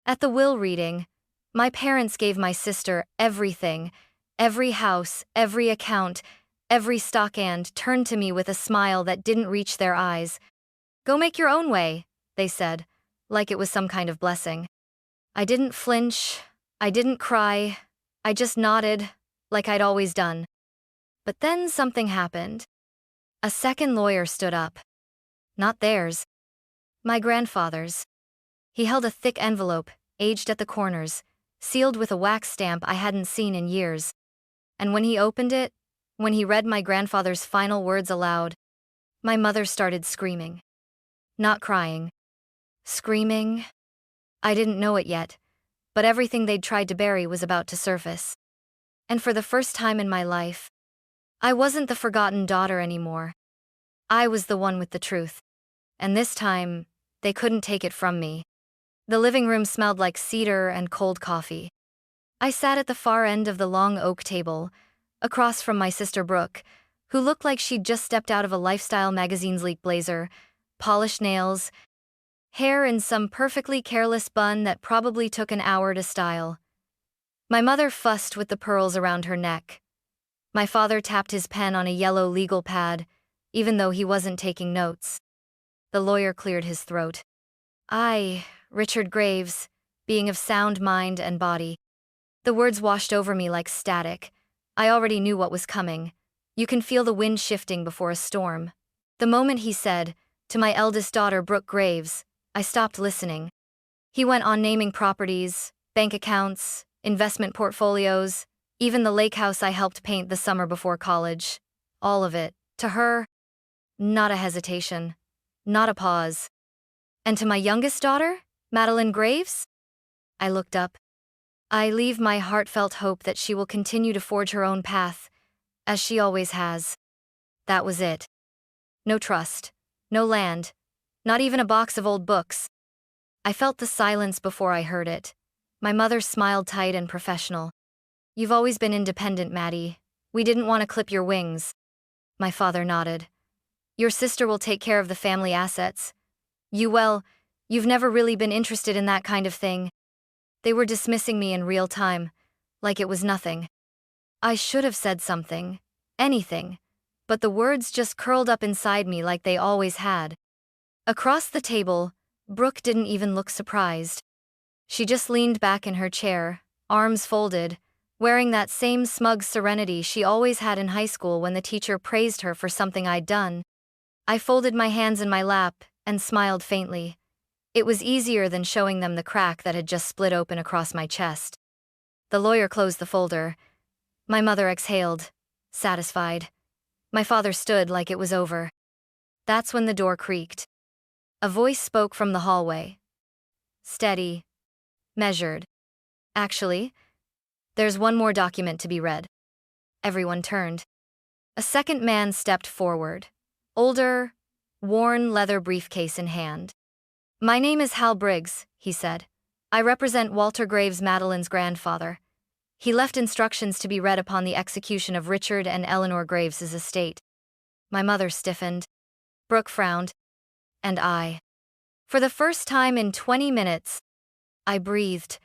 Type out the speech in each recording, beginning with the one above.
At the will reading, my parents gave my sister everything, every house, every account, every stock, and turned to me with a smile that didn't reach their eyes. "Go make your own way," they said, like it was some kind of blessing. I didn't flinch, I didn't cry, I just nodded, like I'd always done. But then something happened. A second lawyer stood up. Not theirs. My grandfather's. He held a thick envelope, aged at the corners, sealed with a wax stamp I hadn't seen in years. And when he opened it, when he read my grandfather's final words aloud, my mother started screaming. Not crying. Screaming. I didn't know it yet, but everything they'd tried to bury was about to surface. And for the first time in my life, I wasn't the forgotten daughter anymore. I was the one with the truth. And this time, they couldn't take it from me. The living room smelled like cedar and cold coffee. I sat at the far end of the long oak table, across from my sister Brooke, who looked like she'd just stepped out of a lifestyle magazine's sleek blazer, polished nails, hair in some perfectly careless bun that probably took an hour to style. My mother fussed with the pearls around her neck. My father tapped his pen on a yellow legal pad, even though he wasn't taking notes. The lawyer cleared his throat. I, Richard Graves, being of sound mind and body. The words washed over me like static. I already knew what was coming. You can feel the wind shifting before a storm. The moment he said, "To my eldest daughter Brooke Graves," I stopped listening. He went on naming properties, bank accounts, investment portfolios, even the lake house I helped paint the summer before college. All of it. To her, not a hesitation, not a pause. And to my youngest daughter, Madeline Graves? I looked up. I leave my heartfelt hope that she will continue to forge her own path, as she always has. That was it. No trust, no land, not even a box of old books. I felt the silence before I heard it. My mother smiled tight and professional. "You've always been independent, Maddie. We didn't want to clip your wings." My father nodded. "Your sister will take care of the family assets. You've never really been interested in that kind of thing." They were dismissing me in real time, like it was nothing. I should have said something, anything, but the words just curled up inside me like they always had. Across the table, Brooke didn't even look surprised. She just leaned back in her chair, arms folded, wearing that same smug serenity she always had in high school when the teacher praised her for something I'd done. I folded my hands in my lap and smiled faintly. It was easier than showing them the crack that had just split open across my chest. The lawyer closed the folder. My mother exhaled, satisfied. My father stood like it was over. That's when the door creaked. A voice spoke from the hallway. Steady. Measured. "Actually, there's one more document to be read." Everyone turned. A second man stepped forward. Older, worn leather briefcase in hand. "My name is Hal Briggs," he said. "I represent Walter Graves, Madeline's grandfather. He left instructions to be read upon the execution of Richard and Eleanor Graves' estate." My mother stiffened. Brooke frowned. And I. For the first time in 20 minutes, I breathed.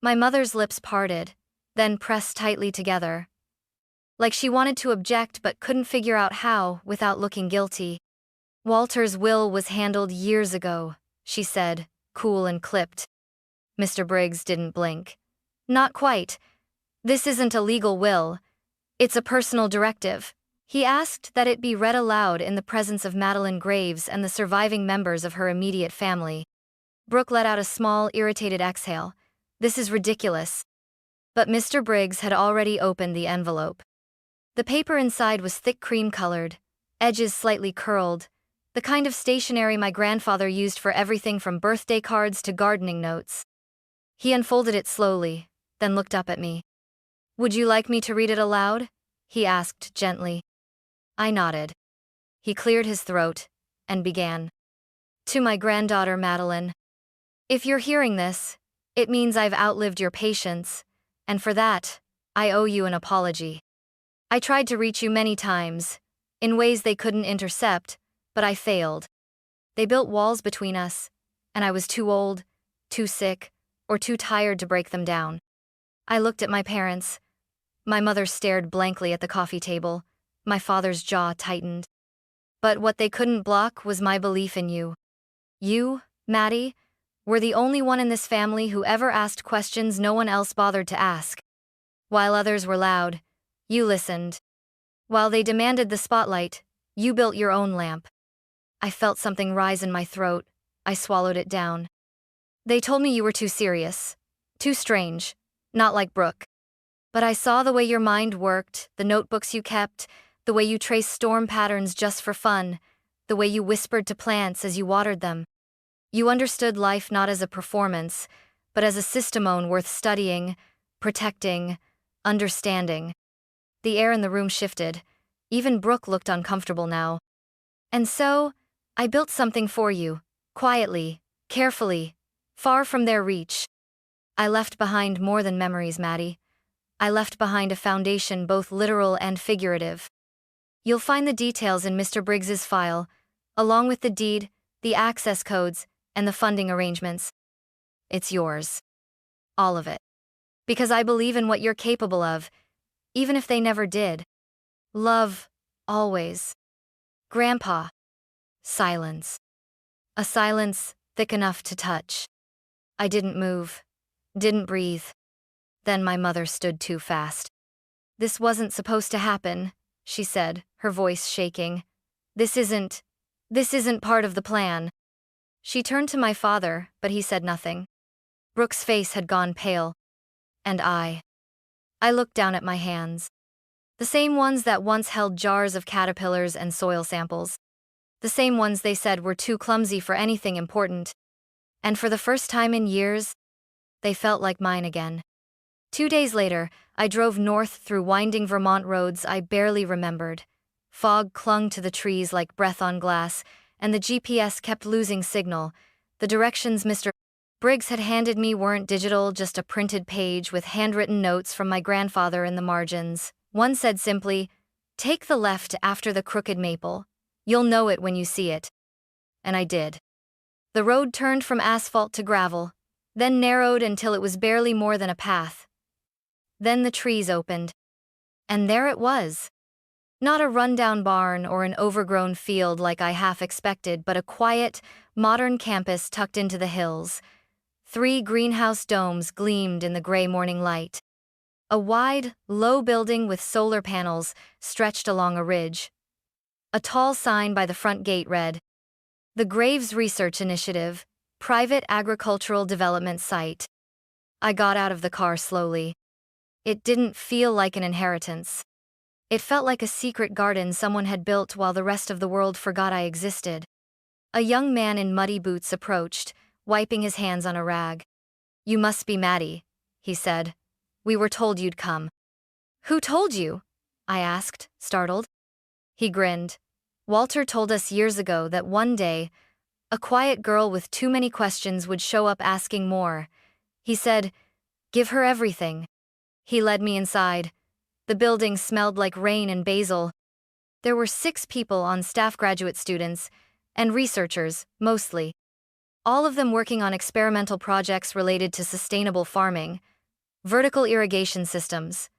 My mother's lips parted, then pressed tightly together. Like she wanted to object but couldn't figure out how without looking guilty. "Walter's will was handled years ago," she said, cool and clipped. Mr. Briggs didn't blink. "Not quite. This isn't a legal will. It's a personal directive." He asked that it be read aloud in the presence of Madeline Graves and the surviving members of her immediate family. Brooke let out a small, irritated exhale. "This is ridiculous." But Mr. Briggs had already opened the envelope. The paper inside was thick cream-colored, edges slightly curled, the kind of stationery my grandfather used for everything from birthday cards to gardening notes. He unfolded it slowly, then looked up at me. "Would you like me to read it aloud?" he asked gently. I nodded. He cleared his throat and began. "To my granddaughter Madeline. If you're hearing this, it means I've outlived your patience, and for that, I owe you an apology. I tried to reach you many times, in ways they couldn't intercept, but I failed. They built walls between us, and I was too old, too sick, or too tired to break them down. I looked at my parents. My mother stared blankly at the coffee table. My father's jaw tightened. But what they couldn't block was my belief in you. You, Maddie, were the only one in this family who ever asked questions no one else bothered to ask. While others were loud, you listened. While they demanded the spotlight, you built your own lamp. I felt something rise in my throat. I swallowed it down. They told me you were too serious, too strange, not like Brooke. But I saw the way your mind worked, the notebooks you kept, the way you traced storm patterns just for fun, the way you whispered to plants as you watered them. You understood life not as a performance, but as a systemone worth studying, protecting, understanding. The air in the room shifted. Even Brooke looked uncomfortable now. And so, I built something for you, quietly, carefully, far from their reach. I left behind more than memories, Maddie. I left behind a foundation both literal and figurative. You'll find the details in Mr. Briggs's file, along with the deed, the access codes, and the funding arrangements. It's yours. All of it. Because I believe in what you're capable of, even if they never did. Love, always. Grandpa. Silence. A silence thick enough to touch. I didn't move, didn't breathe. Then my mother stood too fast. This wasn't supposed to happen, she said, her voice shaking. This isn't part of the plan. She turned to my father, but he said nothing. Brooke's face had gone pale. And I looked down at my hands. The same ones that once held jars of caterpillars and soil samples. The same ones they said were too clumsy for anything important. And for the first time in years, they felt like mine again. 2 days later, I drove north through winding Vermont roads I barely remembered. Fog clung to the trees like breath on glass, and the GPS kept losing signal. The directions Mr. Briggs had handed me weren't digital, just a printed page with handwritten notes from my grandfather in the margins. One said simply, "Take the left after the crooked maple. You'll know it when you see it." And I did. The road turned from asphalt to gravel, then narrowed until it was barely more than a path. Then the trees opened. And there it was. Not a rundown barn or an overgrown field like I half expected, but a quiet, modern campus tucked into the hills. 3 greenhouse domes gleamed in the gray morning light. A wide, low building with solar panels stretched along a ridge. A tall sign by the front gate read, "The Graves Research Initiative, Private Agricultural Development Site." I got out of the car slowly. It didn't feel like an inheritance. It felt like a secret garden someone had built while the rest of the world forgot I existed. A young man in muddy boots approached, wiping his hands on a rag. "You must be Maddie," he said. "We were told you'd come." "Who told you?" I asked, startled. He grinned. "Walter told us years ago that one day, a quiet girl with too many questions would show up asking more. He said, 'Give her everything.'" He led me inside. The building smelled like rain and basil. There were 6 people on staff, graduate students, and researchers, mostly. All of them working on experimental projects related to sustainable farming, vertical irrigation systems,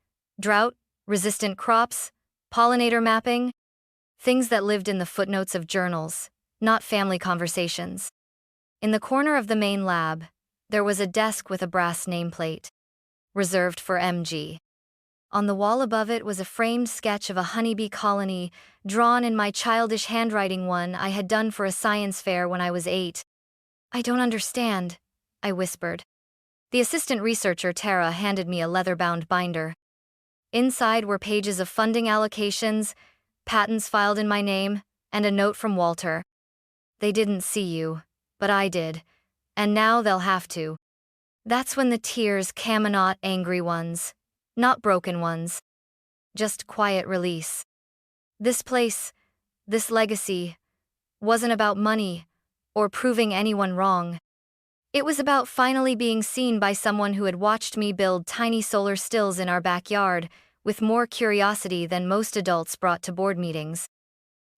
drought-resistant crops, pollinator mapping, things that lived in the footnotes of journals, not family conversations. In the corner of the main lab, there was a desk with a brass nameplate, reserved for MG. On the wall above it was a framed sketch of a honeybee colony, drawn in my childish handwriting, one I had done for a science fair when I was 8. "I don't understand," I whispered. The assistant researcher, Tara, handed me a leather-bound binder. Inside were pages of funding allocations, patents filed in my name, and a note from Walter. "They didn't see you, but I did, and now they'll have to." That's when the tears came, not angry ones, not broken ones. Just quiet release. This place, this legacy, wasn't about money or proving anyone wrong. It was about finally being seen by someone who had watched me build tiny solar stills in our backyard with more curiosity than most adults brought to board meetings.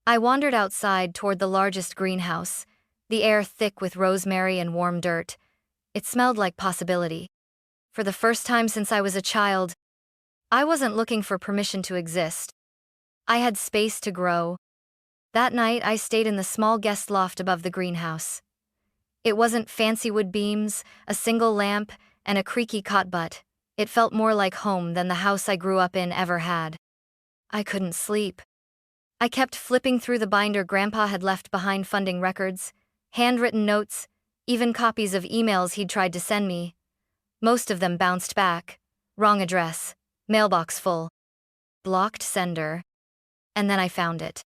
I wandered outside toward the largest greenhouse, the air thick with rosemary and warm dirt. It smelled like possibility. For the first time since I was a child, I wasn't looking for permission to exist. I had space to grow. That night, I stayed in the small guest loft above the greenhouse. It wasn't fancy wood beams, a single lamp, and a creaky cot butt. It felt more like home than the house I grew up in ever had. I couldn't sleep. I kept flipping through the binder Grandpa had left behind, funding records, handwritten notes, even copies of emails he'd tried to send me. Most of them bounced back. Wrong address. Mailbox full. Blocked sender. And then I found it.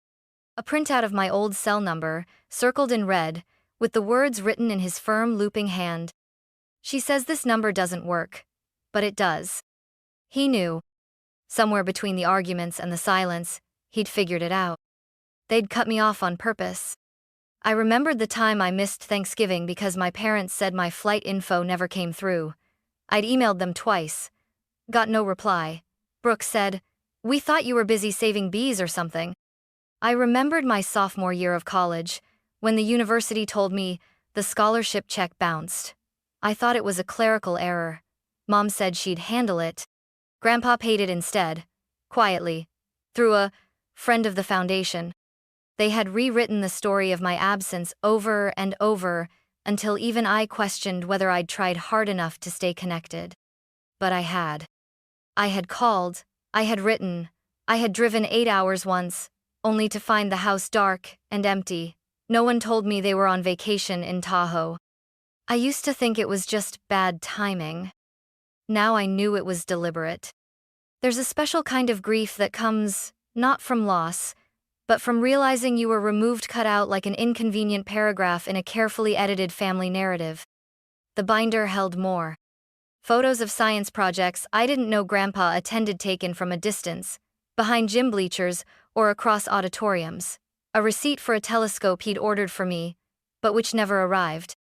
A printout of my old cell number, circled in red, with the words written in his firm, looping hand. She says this number doesn't work. But it does. He knew. Somewhere between the arguments and the silence, he'd figured it out. They'd cut me off on purpose. I remembered the time I missed Thanksgiving because my parents said my flight info never came through. I'd emailed them twice. Got no reply. Brooke said, "We thought you were busy saving bees or something." I remembered my sophomore year of college, when the university told me the scholarship check bounced. I thought it was a clerical error. Mom said she'd handle it. Grandpa paid it instead, quietly, through a friend of the foundation. They had rewritten the story of my absence over and over until even I questioned whether I'd tried hard enough to stay connected. But I had. I had called, I had written, I had driven 8 hours once, only to find the house dark and empty. No one told me they were on vacation in Tahoe. I used to think it was just bad timing. Now I knew it was deliberate. There's a special kind of grief that comes, not from loss, but from realizing you were removed, cut out like an inconvenient paragraph in a carefully edited family narrative. The binder held more. Photos of science projects I didn't know Grandpa attended, taken from a distance, behind gym bleachers or across auditoriums. A receipt for a telescope he'd ordered for me, but which never arrived.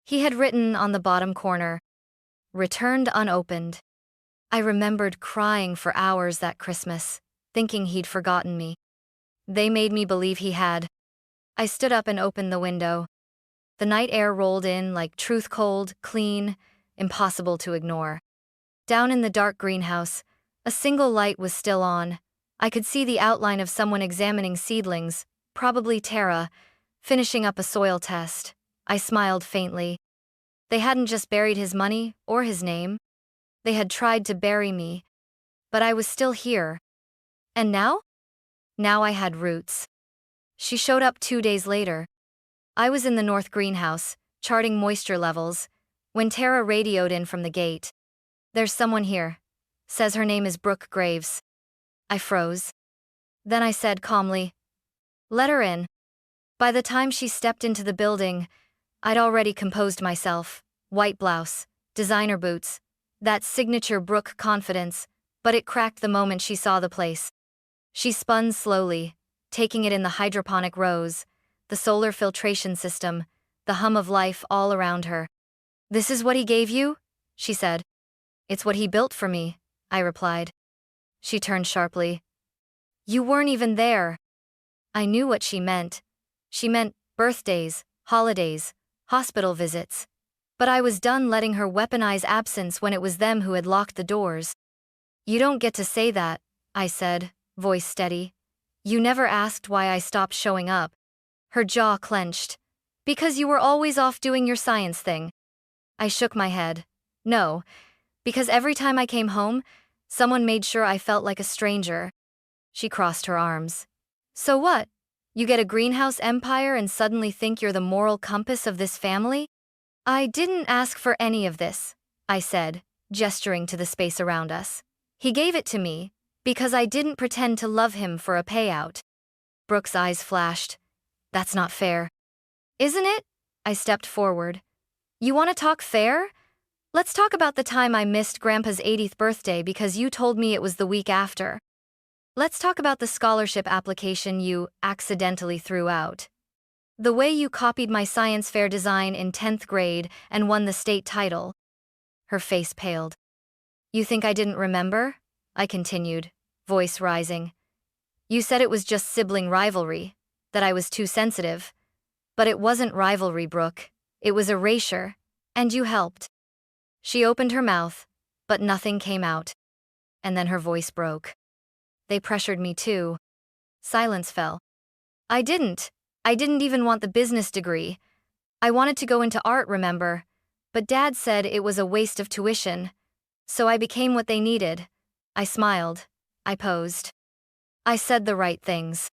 He had written on the bottom corner, "Returned unopened." I remembered crying for hours that Christmas, thinking he'd forgotten me. They made me believe he had. I stood up and opened the window. The night air rolled in like truth, cold, clean, impossible to ignore. Down in the dark greenhouse, a single light was still on. I could see the outline of someone examining seedlings, probably Tara, finishing up a soil test. I smiled faintly. They hadn't just buried his money or his name. They had tried to bury me. But I was still here. And now? Now I had roots. She showed up 2 days later. I was in the north greenhouse, charting moisture levels, when Tara radioed in from the gate. "There's someone here. Says her name is Brooke Graves." I froze. Then I said calmly, "Let her in." By the time she stepped into the building, I'd already composed myself. White blouse, designer boots, that signature Brooke confidence, but it cracked the moment she saw the place. She spun slowly, taking it in the hydroponic rows, the solar filtration system, the hum of life all around her. "This is what he gave you?" she said. "It's what he built for me," I replied. She turned sharply. "You weren't even there." I knew what she meant. She meant birthdays, holidays, hospital visits. But I was done letting her weaponize absence when it was them who had locked the doors. "You don't get to say that," I said, voice steady. "You never asked why I stopped showing up." Her jaw clenched. "Because you were always off doing your science thing." I shook my head. "No, because every time I came home, someone made sure I felt like a stranger." She crossed her arms. "So what? You get a greenhouse empire and suddenly think you're the moral compass of this family?" "I didn't ask for any of this," I said, gesturing to the space around us. "He gave it to me, because I didn't pretend to love him for a payout." Brooke's eyes flashed. "That's not fair." "Isn't it?" I stepped forward. "You want to talk fair? Let's talk about the time I missed Grandpa's 80th birthday because you told me it was the week after. Let's talk about the scholarship application you accidentally threw out. The way you copied my science fair design in 10th grade and won the state title." Her face paled. "You think I didn't remember?" I continued, voice rising. "You said it was just sibling rivalry, that I was too sensitive. But it wasn't rivalry, Brooke. It was erasure. And you helped. She opened her mouth, but nothing came out. And then her voice broke. They pressured me too. Silence fell. I didn't even want the business degree. I wanted to go into art, remember? But Dad said it was a waste of tuition. So I became what they needed. I smiled. I posed. I said the right things.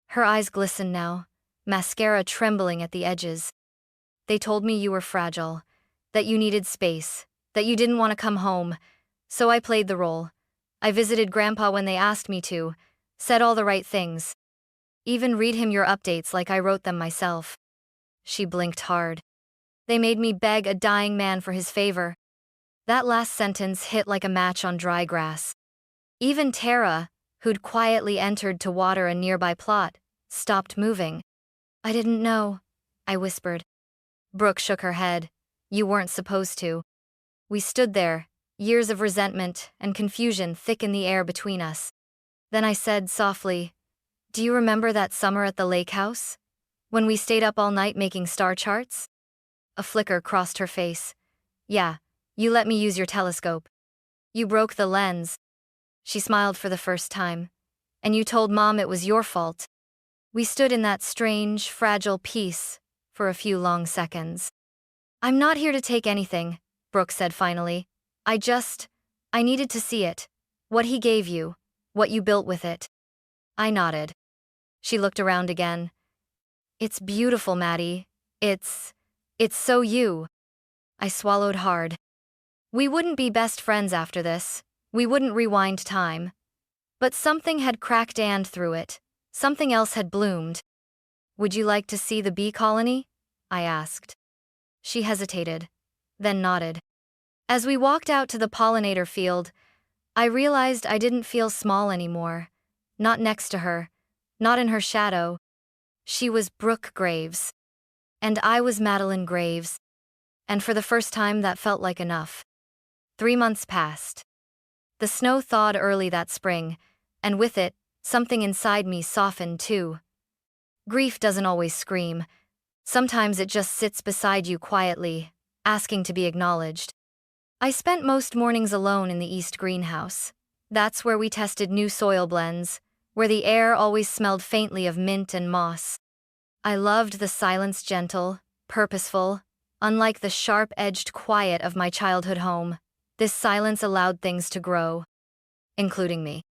Her eyes glistened now, mascara trembling at the edges. They told me you were fragile, that you needed space, that you didn't want to come home. So I played the role. I visited Grandpa when they asked me to, said all the right things. Even read him your updates like I wrote them myself. She blinked hard. They made me beg a dying man for his favor. That last sentence hit like a match on dry grass. Even Tara, who'd quietly entered to water a nearby plot, stopped moving. I didn't know, I whispered. Brooke shook her head. You weren't supposed to. We stood there, years of resentment and confusion thick in the air between us. Then I said softly, do you remember that summer at the lake house? When we stayed up all night making star charts? A flicker crossed her face. Yeah, you let me use your telescope. You broke the lens. She smiled for the first time. And you told Mom it was your fault. We stood in that strange, fragile peace for a few long seconds. I'm not here to take anything, Brooke said finally. I needed to see it. What he gave you. What you built with it. I nodded. She looked around again. It's beautiful, Maddie. It's so you. I swallowed hard. We wouldn't be best friends after this. We wouldn't rewind time. But something had cracked and through it. Something else had bloomed. Would you like to see the bee colony? I asked. She hesitated, then nodded. As we walked out to the pollinator field, I realized I didn't feel small anymore. Not next to her. Not in her shadow. She was Brooke Graves. And I was Madeline Graves. And for the first time that felt like enough. 3 months passed. The snow thawed early that spring, and with it, something inside me softened too. Grief doesn't always scream. Sometimes it just sits beside you quietly, asking to be acknowledged. I spent most mornings alone in the East greenhouse. That's where we tested new soil blends, where the air always smelled faintly of mint and moss. I loved the silence, gentle, purposeful, unlike the sharp-edged quiet of my childhood home. This silence allowed things to grow, including me.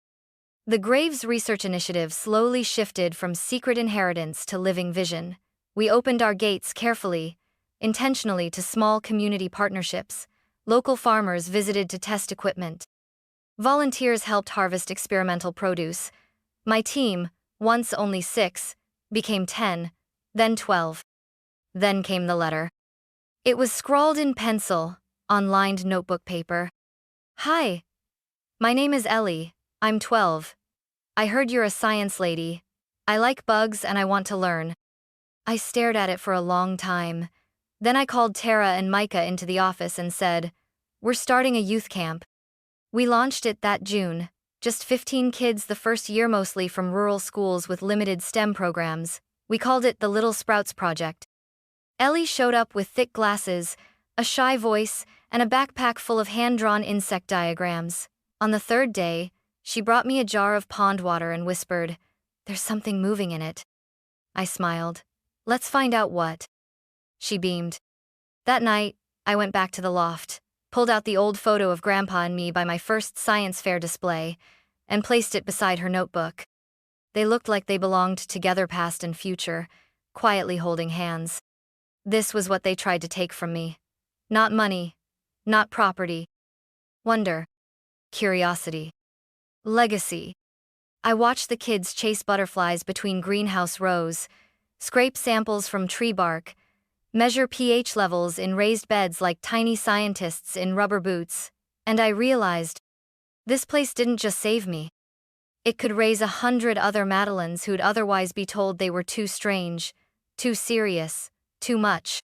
The Graves Research Initiative slowly shifted from secret inheritance to living vision. We opened our gates carefully, intentionally to small community partnerships. Local farmers visited to test equipment. Volunteers helped harvest experimental produce. My team, once only 6, became 10, then 12. Then came the letter. It was scrawled in pencil, on lined notebook paper. Hi. My name is Ellie. I'm 12. I heard you're a science lady. I like bugs and I want to learn. I stared at it for a long time. Then I called Tara and Micah into the office and said, we're starting a youth camp. We launched it that June. Just 15 kids the first year, mostly from rural schools with limited STEM programs. We called it the Little Sprouts Project. Ellie showed up with thick glasses, a shy voice, and a backpack full of hand-drawn insect diagrams. On the 3rd day, she brought me a jar of pond water and whispered, there's something moving in it. I smiled. Let's find out what. She beamed. That night, I went back to the loft, pulled out the old photo of Grandpa and me by my first science fair display, and placed it beside her notebook. They looked like they belonged together, past and future, quietly holding hands. This was what they tried to take from me. Not money, not property. Wonder, curiosity, legacy. I watched the kids chase butterflies between greenhouse rows, scrape samples from tree bark, measure pH levels in raised beds like tiny scientists in rubber boots, and I realized, this place didn't just save me. It could raise 100 other Madelines who'd otherwise be told they were too strange, too serious, too much.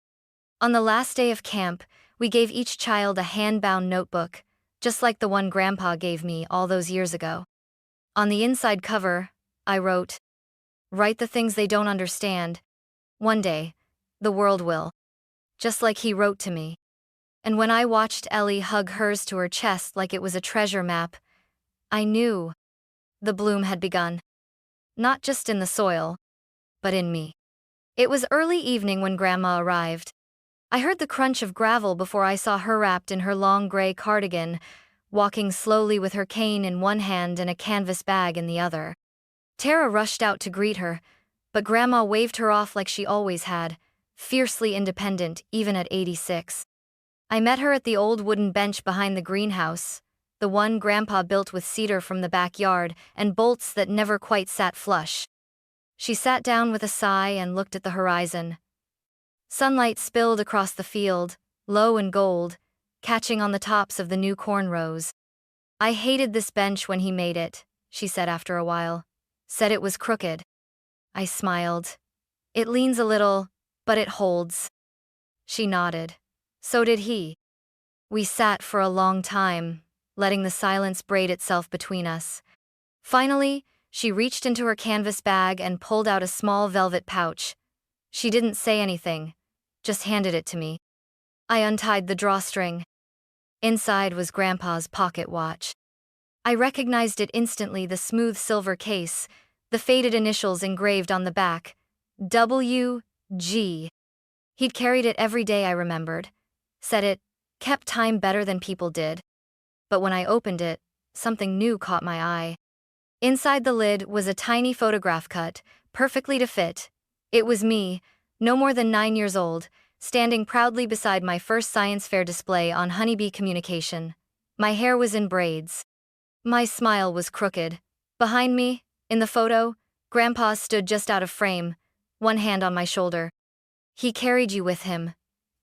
On the last day of camp, we gave each child a hand-bound notebook, just like the one Grandpa gave me all those years ago. On the inside cover, I wrote, write the things they don't understand. One day, the world will. Just like he wrote to me. And when I watched Ellie hug hers to her chest like it was a treasure map, I knew the bloom had begun. Not just in the soil, but in me. It was early evening when Grandma arrived. I heard the crunch of gravel before I saw her wrapped in her long gray cardigan, walking slowly with her cane in one hand and a canvas bag in the other. Tara rushed out to greet her, but Grandma waved her off like she always had, fiercely independent even at 86. I met her at the old wooden bench behind the greenhouse, the one Grandpa built with cedar from the backyard and bolts that never quite sat flush. She sat down with a sigh and looked at the horizon. Sunlight spilled across the field, low and gold, catching on the tops of the new corn rows. "I hated this bench when he made it," she said after a while. "Said it was crooked." I smiled. "It leans a little, but it holds." She nodded. So did he. We sat for a long time, letting the silence braid itself between us. Finally, she reached into her canvas bag and pulled out a small velvet pouch. She didn't say anything, just handed it to me. I untied the drawstring. Inside was Grandpa's pocket watch. I recognized it instantly, the smooth silver case, the faded initials engraved on the back. W.G. He'd carried it every day, I remembered. Said it kept time better than people did. But when I opened it, something new caught my eye. Inside the lid was a tiny photograph cut, perfectly to fit. It was me, no more than 9 years old, standing proudly beside my first science fair display on honeybee communication. My hair was in braids. My smile was crooked. Behind me, in the photo, Grandpa stood just out of frame, one hand on my shoulder. "He carried you with him,"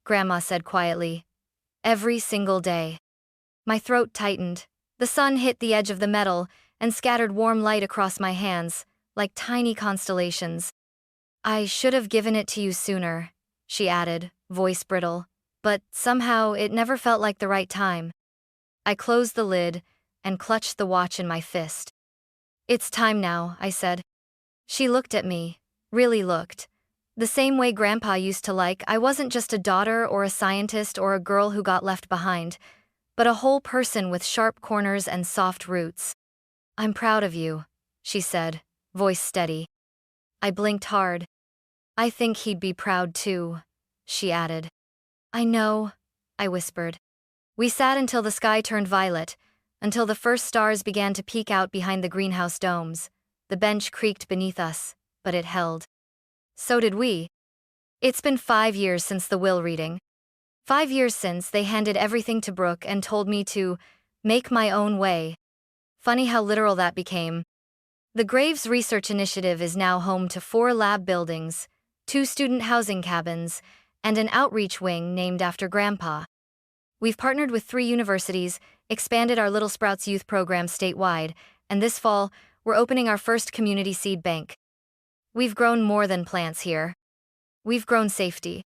Grandma said quietly. "Every single day." My throat tightened. The sun hit the edge of the metal and scattered warm light across my hands, like tiny constellations. "I should have given it to you sooner," she added, voice brittle, "but somehow it never felt like the right time." I closed the lid and clutched the watch in my fist. "It's time now," I said. She looked at me, really looked. The same way Grandpa used to like. I wasn't just a daughter or a scientist or a girl who got left behind, but a whole person with sharp corners and soft roots. "I'm proud of you," she said, voice steady. I blinked hard. "I think he'd be proud too," she added. "I know," I whispered. We sat until the sky turned violet, until the first stars began to peek out behind the greenhouse domes. The bench creaked beneath us, but it held. So did we. It's been 5 years since the will reading. 5 years since they handed everything to Brooke and told me to make my own way. Funny how literal that became. The Graves Research Initiative is now home to 4 lab buildings, 2 student housing cabins, and an outreach wing named after Grandpa. We've partnered with 3 universities, expanded our Little Sprouts youth program statewide, and this fall, we're opening our first community seed bank. We've grown more than plants here. We've grown safety,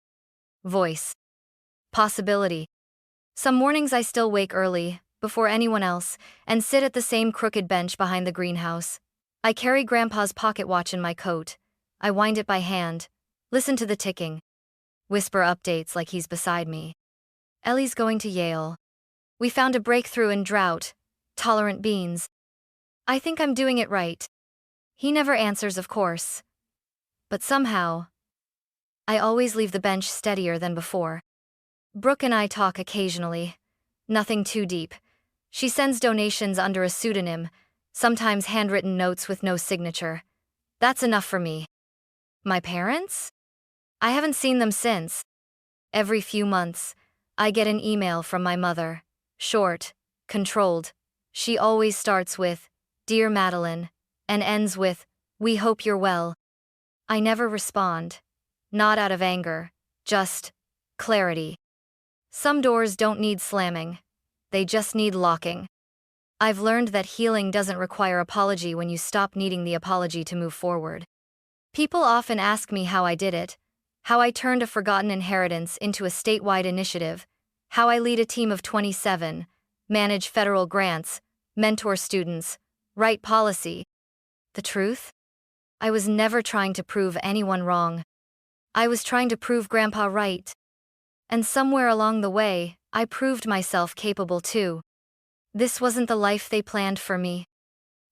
voice, possibility. Some mornings I still wake early, before anyone else, and sit at the same crooked bench behind the greenhouse. I carry Grandpa's pocket watch in my coat. I wind it by hand, listen to the ticking, whisper updates like he's beside me. "Ellie's going to Yale. We found a breakthrough in drought-tolerant beans. I think I'm doing it right." He never answers, of course. But somehow, I always leave the bench steadier than before. Brooke and I talk occasionally. Nothing too deep. She sends donations under a pseudonym, sometimes handwritten notes with no signature. That's enough for me. My parents? I haven't seen them since. Every few months, I get an email from my mother. Short, controlled. She always starts with, "Dear Madeline," and ends with, "We hope you're well." I never respond. Not out of anger, just clarity. Some doors don't need slamming. They just need locking. I've learned that healing doesn't require apology when you stop needing the apology to move forward. People often ask me how I did it, how I turned a forgotten inheritance into a statewide initiative, how I lead a team of 27, manage federal grants, mentor students, write policy. The truth? I was never trying to prove anyone wrong. I was trying to prove Grandpa right. And somewhere along the way, I proved myself capable too. This wasn't the life they planned for me,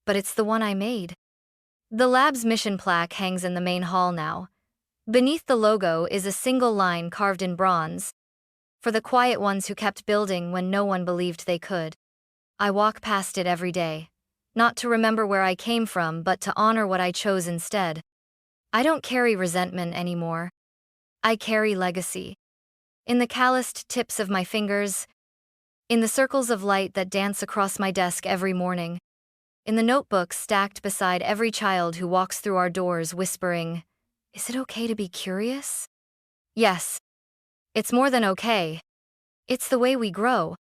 but it's the one I made. The lab's mission plaque hangs in the main hall now. Beneath the logo is a single line carved in bronze. For the quiet ones who kept building when no one believed they could. I walk past it every day. Not to remember where I came from, but to honor what I chose instead. I don't carry resentment anymore. I carry legacy. In the calloused tips of my fingers, in the circles of light that dance across my desk every morning, in the notebooks stacked beside every child who walks through our doors whispering, "Is it okay to be curious?" Yes. It's more than okay. It's the way we grow.